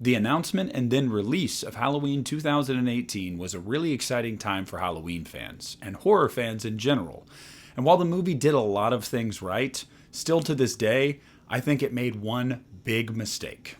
The announcement and then release of Halloween 2018 was a really exciting time for Halloween fans, and horror fans in general. And while the movie did a lot of things right, still to this day, I think it made one big mistake.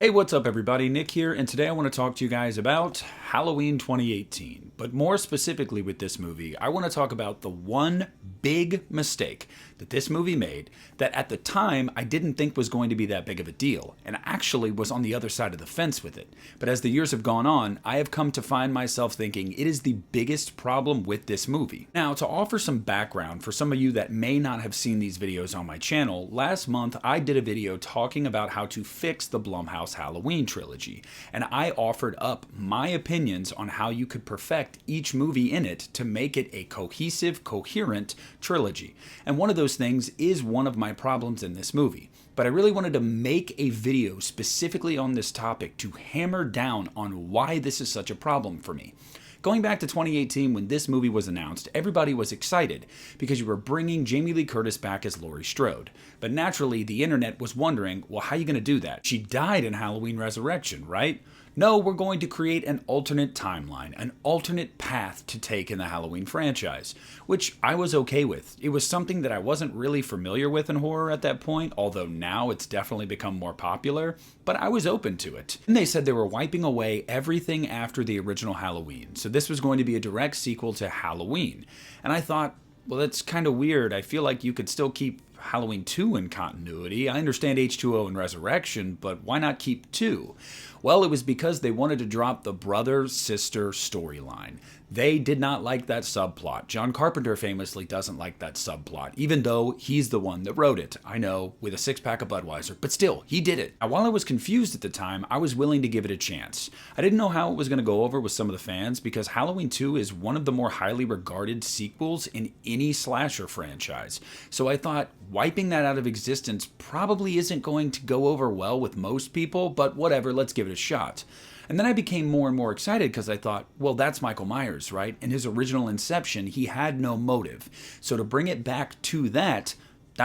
Hey, what's up everybody? Nick here, and today I want to talk to you guys about Halloween 2018. But more specifically with this movie, I want to talk about the one big mistake that this movie made that at the time I didn't think was going to be that big of a deal, and actually was on the other side of the fence with it. But as the years have gone on, I have come to find myself thinking it is the biggest problem with this movie. Now, to offer some background for some of you that may not have seen these videos on my channel, last month I did a video talking about how to fix the Blumhouse Halloween trilogy, and I offered up my opinions on how you could perfect each movie in it to make it a cohesive, coherent trilogy. And one of those things is one of my problems in this movie. But I really wanted to make a video specifically on this topic to hammer down on why this is such a problem for me. Going back to 2018 when this movie was announced, everybody was excited because you were bringing Jamie Lee Curtis back as Laurie Strode. But naturally, the internet was wondering, well, how are you going to do that? She died in Halloween Resurrection, right? No, we're going to create an alternate timeline, an alternate path to take in the Halloween franchise, which I was okay with. It was something that I wasn't really familiar with in horror at that point, although now it's definitely become more popular, but I was open to it. And they said they were wiping away everything after the original Halloween, so this was going to be a direct sequel to Halloween. And I thought, well, that's kind of weird. I feel like you could still keep Halloween 2 in continuity. I understand H2O and Resurrection, but why not keep 2? Well, it was because they wanted to drop the brother-sister storyline. They did not like that subplot. John Carpenter famously doesn't like that subplot, even though he's the one that wrote it. I know, with a six-pack of Budweiser, but still, he did it. Now, while I was confused at the time, I was willing to give it a chance. I didn't know how it was going to go over with some of the fans because Halloween 2 is one of the more highly regarded sequels in any slasher franchise. So I thought, wiping that out of existence probably isn't going to go over well with most people, but whatever, let's give it a shot. And then I became more and more excited because I thought, well, that's Michael Myers, right? In his original inception, he had no motive. So to bring it back to that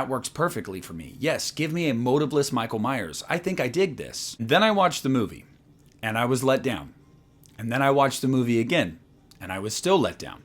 works perfectly for me. Yes, give me a motiveless Michael Myers. I think I dig this. Then I watched the movie, and I was let down. And then I watched the movie again, and I was still let down.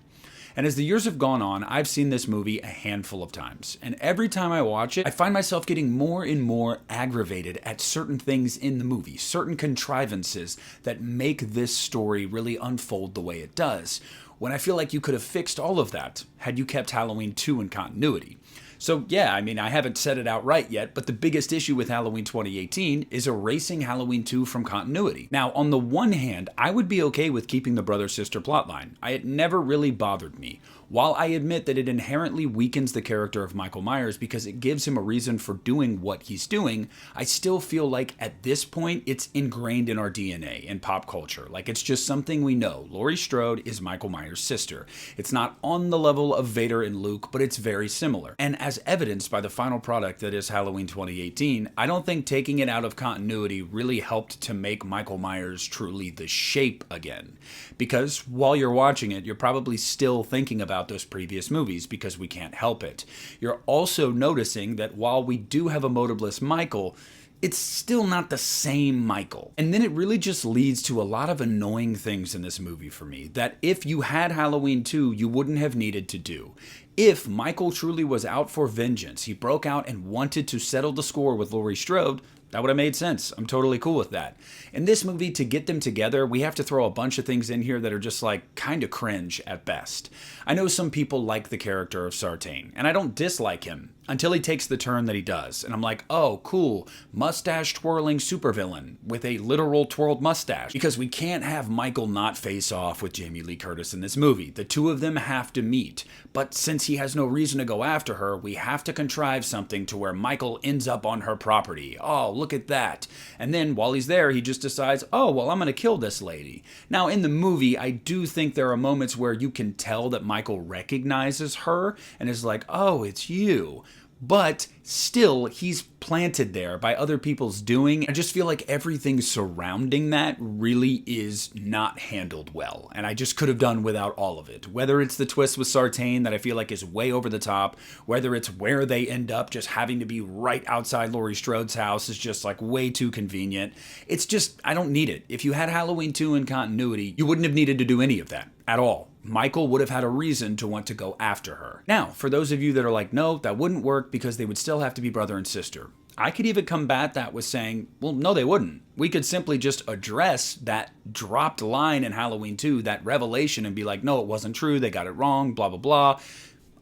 And as the years have gone on, I've seen this movie a handful of times. And every time I watch it, I find myself getting more and more aggravated at certain things in the movie, certain contrivances that make this story really unfold the way it does, when I feel like you could have fixed all of that had you kept Halloween 2 in continuity. So yeah, I mean, I haven't said it outright yet, but the biggest issue with Halloween 2018 is erasing Halloween 2 from continuity. Now, on the one hand, I would be okay with keeping the brother-sister plotline. It never really bothered me. While I admit that it inherently weakens the character of Michael Myers because it gives him a reason for doing what he's doing, I still feel like at this point it's ingrained in our DNA in pop culture. Like it's just something we know. Laurie Strode is Michael Myers' sister. It's not on the level of Vader and Luke, but it's very similar. And as evidenced by the final product that is Halloween 2018, I don't think taking it out of continuity really helped to make Michael Myers truly the shape again. Because while you're watching it, you're probably still thinking about those previous movies because we can't help it. You're also noticing that while we do have a motiveless Michael, it's still not the same Michael. And then it really just leads to a lot of annoying things in this movie for me that if you had Halloween 2, you wouldn't have needed to do. If Michael truly was out for vengeance, he broke out and wanted to settle the score with Laurie Strode, that would have made sense. I'm totally cool with that. In this movie, to get them together, we have to throw a bunch of things in here that are just like kind of cringe at best. I know some people like the character of Sartain, and I don't dislike him until he takes the turn that he does. And I'm like, oh, cool, mustache-twirling supervillain with a literal twirled mustache. Because we can't have Michael not face off with Jamie Lee Curtis in this movie. The two of them have to meet. But since he has no reason to go after her, we have to contrive something to where Michael ends up on her property. Oh, look at that. And then while he's there, he just decides, oh, well, I'm going to kill this lady. Now, in the movie, I do think there are moments where you can tell that Michael recognizes her and is like, oh, it's you. But still, he's planted there by other people's doing. I just feel like everything surrounding that really is not handled well. And I just could have done without all of it. Whether it's the twist with Sartain that I feel like is way over the top, whether it's where they end up just having to be right outside Laurie Strode's house is just like way too convenient. It's just, I don't need it. If you had Halloween 2 in continuity, you wouldn't have needed to do any of that at all. Michael would have had a reason to want to go after her. Now, for those of you that are like, no, that wouldn't work because they would still have to be brother and sister, I could even combat that with saying, well, no, they wouldn't. We could simply just address that dropped line in Halloween 2, that revelation, and be like, no, it wasn't true, they got it wrong, blah, blah, blah.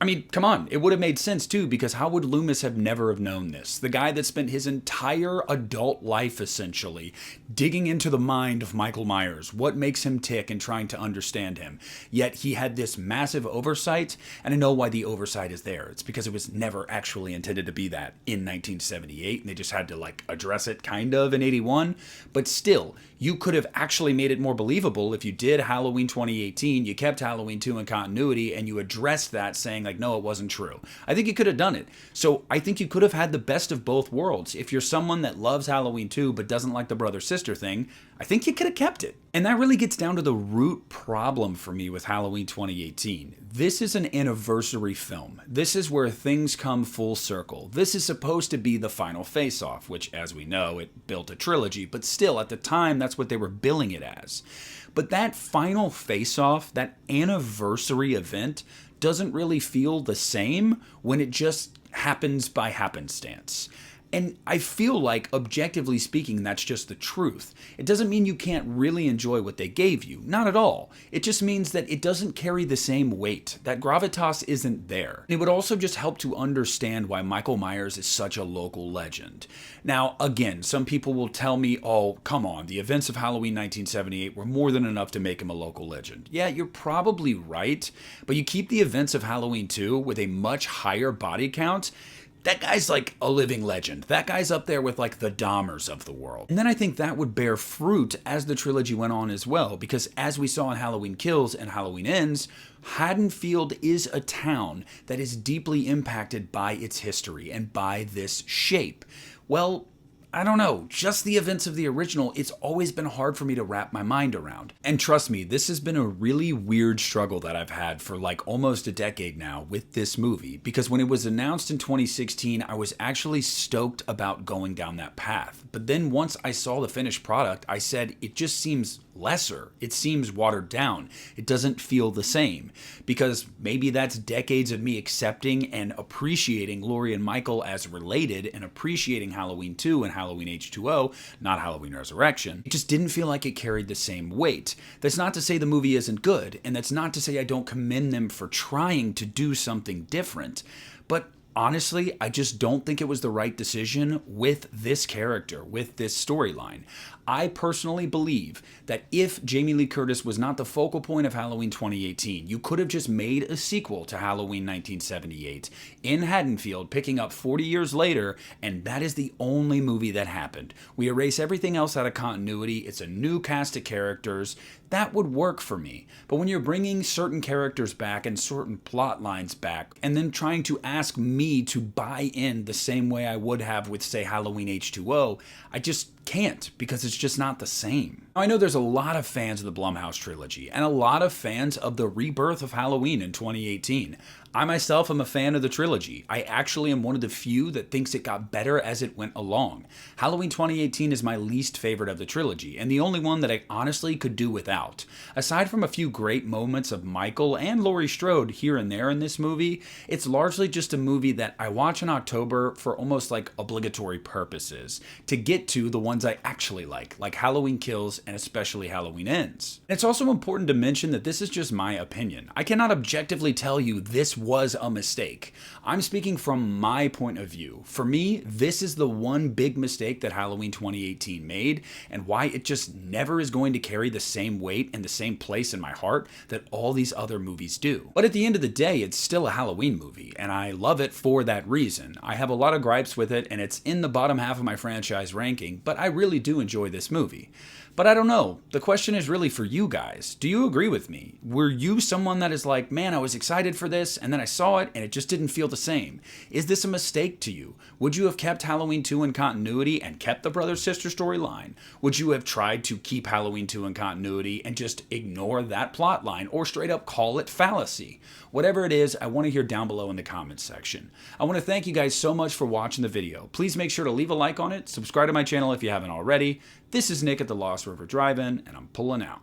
I mean, come on, it would have made sense too, because how would Loomis have never have known this? The guy that spent his entire adult life, essentially, digging into the mind of Michael Myers, what makes him tick and trying to understand him. Yet he had this massive oversight, and I know why the oversight is there. It's because it was never actually intended to be that in 1978, and they just had to like address it kind of in 81. But still, you could have actually made it more believable if you did Halloween 2018, you kept Halloween 2 in continuity, and you addressed that saying like, no, it wasn't true. I think you could have done it. So I think you could have had the best of both worlds. If you're someone that loves Halloween 2 but doesn't like the brother-sister thing, I think you could have kept it. And that really gets down to the root problem for me with Halloween 2018. This is an anniversary film. This is where things come full circle. This is supposed to be the final face-off, which, as we know, it built a trilogy, but still, at the time, that's what they were billing it as. But that final face-off, that anniversary event, doesn't really feel the same when it just happens by happenstance. And I feel like, objectively speaking, that's just the truth. It doesn't mean you can't really enjoy what they gave you. Not at all. It just means that it doesn't carry the same weight. That gravitas isn't there. It would also just help to understand why Michael Myers is such a local legend. Now, again, some people will tell me, oh, come on, the events of Halloween 1978 were more than enough to make him a local legend. Yeah, you're probably right, but you keep the events of Halloween 2 with a much higher body count, that guy's like a living legend. That guy's up there with like the Dahmers of the world. And then I think that would bear fruit as the trilogy went on as well, because as we saw in Halloween Kills and Halloween Ends, Haddonfield is a town that is deeply impacted by its history and by this shape. Well, I don't know, just the events of the original, it's always been hard for me to wrap my mind around. And trust me, this has been a really weird struggle that I've had for like almost a decade now with this movie, because when it was announced in 2016, I was actually stoked about going down that path. But then once I saw the finished product, I said, it just seems lesser. It seems watered down. It doesn't feel the same, because maybe that's decades of me accepting and appreciating Laurie and Michael as related and appreciating Halloween 2 and Halloween H2O, not Halloween Resurrection. It just didn't feel like it carried the same weight. That's not to say the movie isn't good, and that's not to say I don't commend them for trying to do something different, but honestly, I just don't think it was the right decision with this character, with this storyline. I personally believe that if Jamie Lee Curtis was not the focal point of Halloween 2018, you could have just made a sequel to Halloween 1978 in Haddonfield, picking up 40 years later, and that is the only movie that happened. We erase everything else out of continuity. It's a new cast of characters. That would work for me. But when you're bringing certain characters back and certain plot lines back, and then trying to ask me to buy in the same way I would have with, say, Halloween H2O, I just can't, because it's just not the same. I know there's a lot of fans of the Blumhouse trilogy and a lot of fans of the rebirth of Halloween in 2018. I myself am a fan of the trilogy. I actually am one of the few that thinks it got better as it went along. Halloween 2018 is my least favorite of the trilogy, and the only one that I honestly could do without. Aside from a few great moments of Michael and Laurie Strode here and there in this movie, it's largely just a movie that I watch in October for almost like obligatory purposes, to get to the ones I actually like Halloween Kills and especially Halloween Ends. It's also important to mention that this is just my opinion. I cannot objectively tell you this was a mistake. I'm speaking from my point of view. For me, this is the one big mistake that Halloween 2018 made, and why it just never is going to carry the same weight and the same place in my heart that all these other movies do. But at the end of the day, it's still a Halloween movie, and I love it for that reason. I have a lot of gripes with it, and it's in the bottom half of my franchise ranking, but I really do enjoy this movie. But I don't know. The question is really for you guys. Do you agree with me? Were you someone that is like, man, I was excited for this, and then I saw it, and it just didn't feel the same? Is this a mistake to you? Would you have kept Halloween 2 in continuity and kept the brother-sister storyline? Would you have tried to keep Halloween 2 in continuity and just ignore that plot line, or straight up call it fallacy? Whatever it is, I want to hear down below in the comments section. I want to thank you guys so much for watching the video. Please make sure to leave a like on it, subscribe to my channel if you haven't already. This is Nick at the Lost River Drive-In, and I'm pulling out.